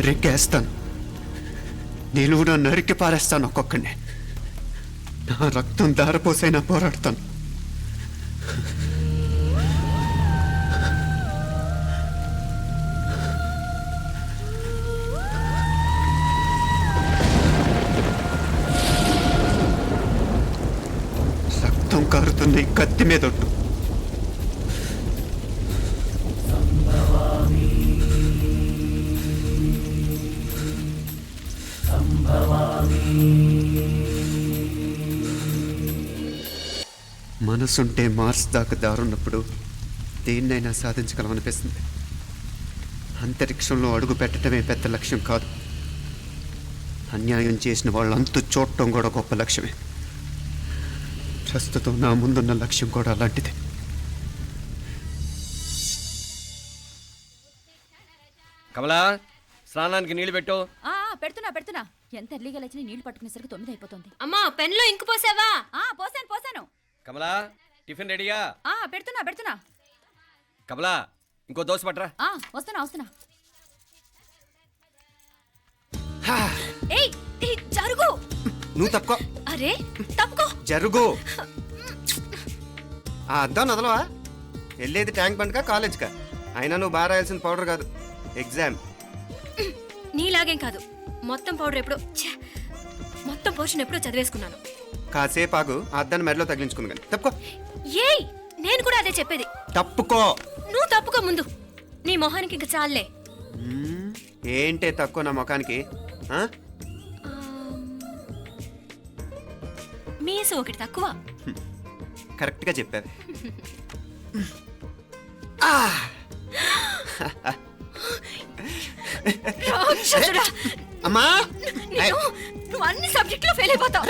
నరికేస్తాను. నిలువున నరికి పారేస్తాను ఒక్కొక్కడిని. నా రక్తం దారపోసైనా పోరాడతాను. రక్తం కారుతుంది కత్తి మీదొట్టు. మనసుంటే మార్స్ దాకా దారున్నప్పుడు దేన్నైనా సాధించగలమనిపిస్తుంది. అంతరిక్షంలో అడుగు పెట్టడమే పెద్ద లక్ష్యం కాదు. అన్యాయం చేసిన వాళ్ళంతు చూడటం కూడా గొప్ప లక్ష్యమే. ప్రస్తుతం నా ముందున్న లక్ష్యం కూడా అలాంటిదే. కమలా, స్నానానికి నీళ్లు పెట్టు. పెడుతున్నా. ఎంత ఎర్లీగా లేచిన నీళ్లు పట్టుకునేసరికి 9 అయిపోతుంది. అమ్మా, పెన్లో ఇంకు పోసావా? పోసాను. కమలా, టిఫిన్ రెడీయా? పెడుతున్నా. కమలా, ఇంకో దోశ పట్రా. వస్తున్నా. ఏయ్ జరుగు. నువ్వు తప్పుకో. అరే తప్పుకో. జరుగు. ఆ అద్దం నదలవా? వెళ్ళేది ట్యాంక్ బండ్కా కాలేజ్కా? అయినా నువ్వు బాగా రాయాల్సిన పౌడర్ కాదు, ఎగ్జామ్. నీలాగేం కాదు. మొత్తం పౌడర్ ఎప్పుడో మొత్తం పోర్షన్ ఎప్పుడో చదివేసుకున్నాను. కాసేపు ఆగు, ఆ అద్దాన్ని మెడలో తగిలించుకుంది కానీ. తప్పుకో. ఏయ్, నేను కూడా అదే చెప్పేది. తప్పుకో. నువ్వు తప్పుకో ముందు. నీ మొహానికి ఇంక చాలే. ఏంటే తక్కువ నా ముఖానికి? మీసు ఒకటి తక్కువ. కరెక్ట్గా చెప్పావు. అమ్మా, నువ్వు అన్ని సబ్జెక్టులో ఫెయిల్ అయిపోతావు.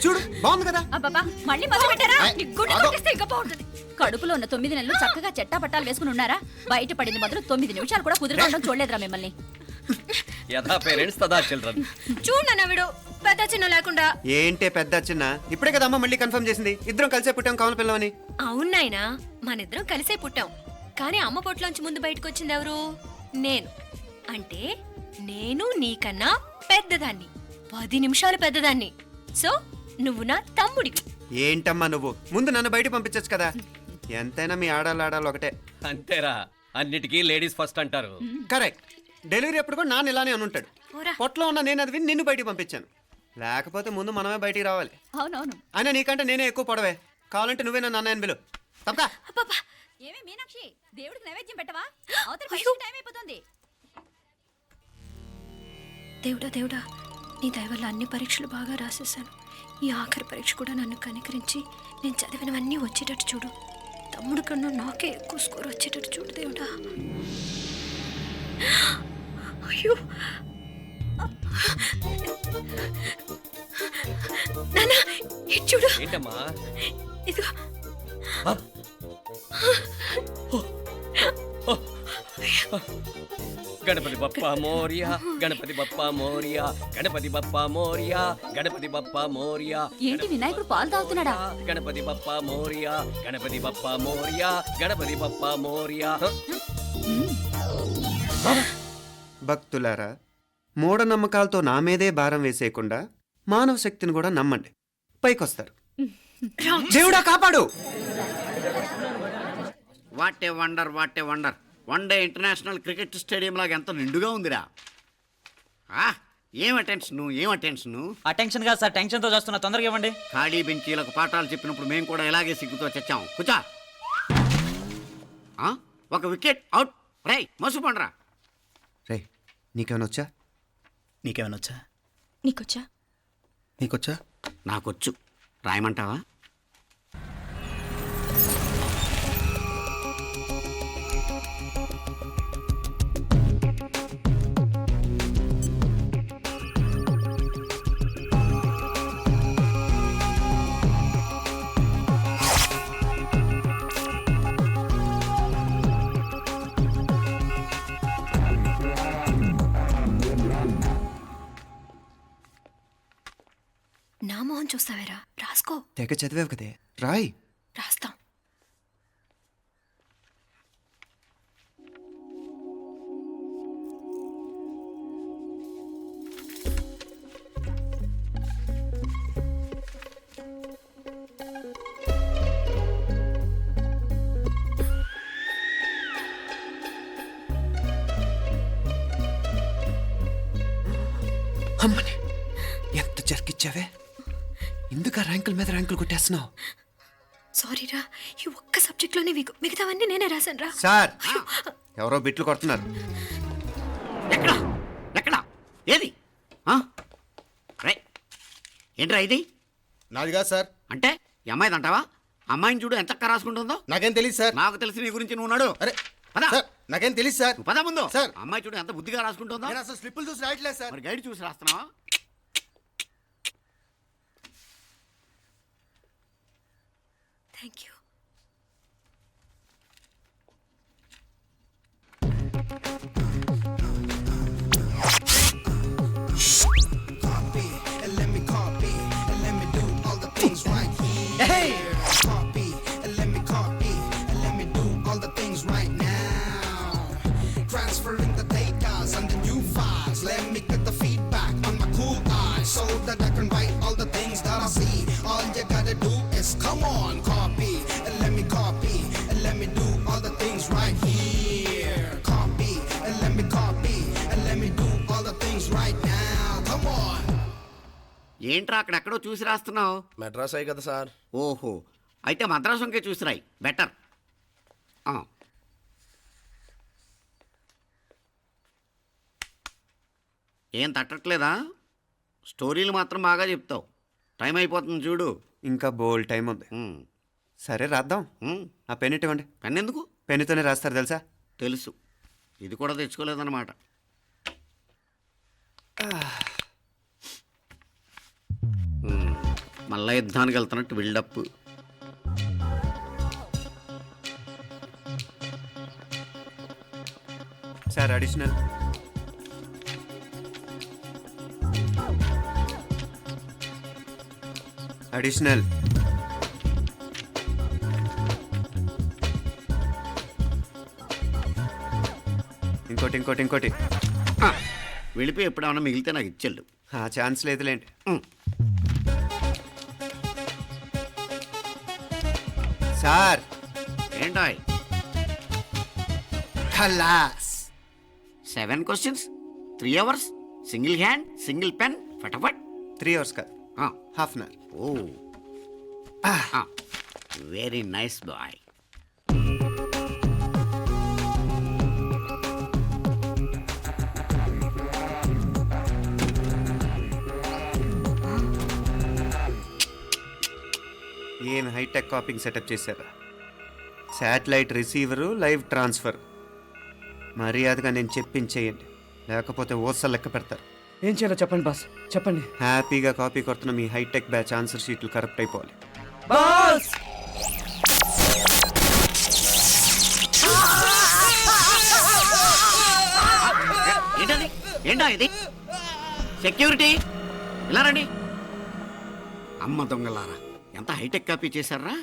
చూడు, బాగుంది కదా? అబ్బబ్బా, మళ్ళీ మొదలు పెట్టారా? నీ గుండె కొట్టేస్తే ఇంకా బాగుంటుంది. కడుపులో ఉన్న 9 నెలలు చక్కగా చెట్టా పట్టాలు వేసుకుని ఉన్నారా? బయట పడింది మొదలు 9 నిమిషాలు కూడా కుదురుకోవడం చూడలేదురా మిమ్మల్ని. యథా పేరెంట్స్ తదా చిల్డ్రన్. చూడు నవ్విడు, పెద్ద చిన్న లేకుండా. ఏంటే పెద్ద చిన్న? ఇప్పుడే కదా అమ్మ మళ్ళీ కన్ఫర్మ్ చేసింది ఇద్దరం కలిసే పుట్టాం కావాలి పిల్లవని. అవునాయినా, మనిద్దరం కలిసే పుట్టాం. కానీ అమ్మ పొట్లోంచి ముందు బయటకు వచ్చింది ఎవరు? నేను. అంటే నేను నీకన్నా పెద్దదాన్ని, 10 నిమిషాలు పెద్దదాన్ని. సో నువ్వు నా తమ్ముడివి. ఏంటమ్మా నువ్వు? ముందు నన్ను బయట పంపించచ్చు కదా. ఎంతైనా మీ ఆడాలు ఒకటే. అంతేరా, అన్నిటికీ లేడీస్ ఫస్ట్ అంటారు. కరెక్ట్. డెలివరీ అప్పుడు కూడా నాన్న ఇలానే అనుంటాడు. పొట్టలో ఉన్న నేను అది విని నిన్ను బయటికి పంపించాను. లేకపోతే ముందు మనమే బయటికి రావాలి. అవునవును. అయినా నీకంటే నేనే ఎక్కువ పొడవే. కావాలంటే నువ్వే నన్ను అన్నయ్యను పిలు. తప్పకా. ఏమే మీనాక్షి, దేవుడికి నైవేద్యం పెట్టవా? అవతల టైం అయిపోతుంది. దేవుడా, నీ దయ వల్ల అన్ని పరీక్షలు బాగా రాసేసాను. ఈ ఆఖరి పరీక్ష కూడా నన్ను కనికరించి నేను చదివినవన్నీ వచ్చేటట్టు చూడు. తమ్ముడు కన్నా నాకే ఎక్కువ స్కోర్ వచ్చేటట్టు చూడు దేవుడా. అయ్యో నానా, ఇటు చూడు. ఏంటమ్మా? ఇదిగో. గణపతి బప్పా మోరియా, గణపతి బప్పా మోరియా, గణపతి బప్పా మోరియా, గణపతి బప్పా మోరియా. ఏంటి వినాయకుడు పాలు తాగుతున్నాడా? గణపతి బప్పా మోరియా, గణపతి బప్పా మోరియా, గణపతి బప్పా మోరియా. భక్తులారా, మూఢనమ్మకాలతో నా మీదే భారం వేసేయకుండా మానవ శక్తిని కూడా నమ్మండి, పైకొస్తారు. దేవుడా కాపాడు. What a wonder, what a wonder. One day international cricket stadium లాగా ఎంత నిండుగా ఉందిరా. ఏం అటెన్షన్? అటెన్షన్ కాదు సార్, టెన్షన్తో చూస్తున్నా. తొందరగా ఇవ్వండి. ఖాళీ బెంచీలకు పాఠాలు చెప్పినప్పుడు మేము కూడా ఇలాగే సిగ్గుతో చచ్చాం. కూర్చో. ఒక వికెట్ అవుట్. రై మసు పండరా. రే, నీకేమైనా వచ్చా? నీకేమైనా వచ్చా? నీకొచ్చా? నాకొచ్చు. రాయమంటావా? నా మొహం చూస్తావేరా? రాసుకో. తెగ చదివావు కదే, రాయ్. రాస్తాం. అమ్మని ఎంత జరికిచ్చావే, ఎందుకు ర్యాంకుల మీద ర్యాంకులు కొట్టేస్తున్నావు? సారీరా, ఈ ఒక్క సబ్జెక్ట్లోనే వీకు, మిగతావన్నీ నేనే రాశాను రా. సార్, ఎవరో బిట్లు కొడుతున్నారు. ఎక్కడ ఎక్కడ ఏది ఆ? రేయ్, ఏంట్రా ఇది? నాది కాదు సార్. అంటే ఈ అమ్మాయిది అంటావా? అమ్మాయిని చూడు ఎంత రాసుకుంటుందో. నాకేం తెలియదు సార్. నాకు తెలిసి నీ గురించి నువ్వు నాడు. అరే పద. సార్, నాకేం తెలియదు సార్. నువ్వు పద ముందు. సార్. అమ్మాయి చూడు ఎంత బుద్ధిగా రాసుకుంటుందో. నేను అసలు స్లిప్పులు చూసి రాయట్లేదు సార్. మరి గైడ్ చూసి రాస్తున్నావా? Thank you. Transferring the data and the new files. Let me get the feedback on my cool eyes so that I can write all the things that I see. All you gotta do is come on, copy and let me copy and let me do all the things right here. Copy and let me copy and let me do all the things right now. Come on. ఏంట్రా అక్కడెక్కడో చూసి రాస్తున్నావు? మెడ్రాస్ అయ్యి కదా sir. ఓహో, అయితే మద్రాసు వంకే చూసి రాయి, better. ఏం తట్టట్లేదా? స్టోరీలు మాత్రం బాగా చెప్తావు. టైం అయిపోతుంది చూడు. ఇంకా బోల్ టైం ఉంది. సరే రాద్దాం. ఆ పెన్ ఇవ్వండి. పెన్ ఎందుకు? పెన్నుతోనే రాస్తారు తెలుసా? తెలుసు. ఇది కూడా తెచ్చుకోలేదన్నమాట. మళ్ళా యుద్ధానికి వెళ్తున్నట్టు బిల్డప్. Sir additional. అడిషనల్. ఇంకోటి ఇంకోటి ఇంకోటి. వెళ్ళిపోయి ఎప్పుడేమన్నా మిగిలితే నాకు ఇచ్చెళ్ళు. ఆ ఛాన్స్ లేదులేండి. సార్ ఏంటాయ్? ఖలాస్. 7 questions, 3 hours, single hand, single pen, ఫటాఫట్. 3 hours కాదు, half an hour. Oh, very nice boy. ఏం హైటెక్ కాపింగ్ సెటప్ చేశారా? Satellite receiver, live transfer. మర్యాదగా నేను చెప్పించేయండి, లేకపోతే ఓసలు లెక్క పెడతారు. ఏం చేయాలో చెప్పండి బాస్, చెప్పండి. హ్యాపీగా కాపీ కొడుతున్న మీ హైటెక్ బ్యాచ్ ఆన్సర్ షీట్లు కరెక్ట్ అయిపోవాలి. బాస్ ఏంటది? ఏంటా ఇది? సెక్యూరిటీ ఇలా రండి. అమ్మ దొంగలారా, ఎంత హైటెక్ కాపీ చేశారా?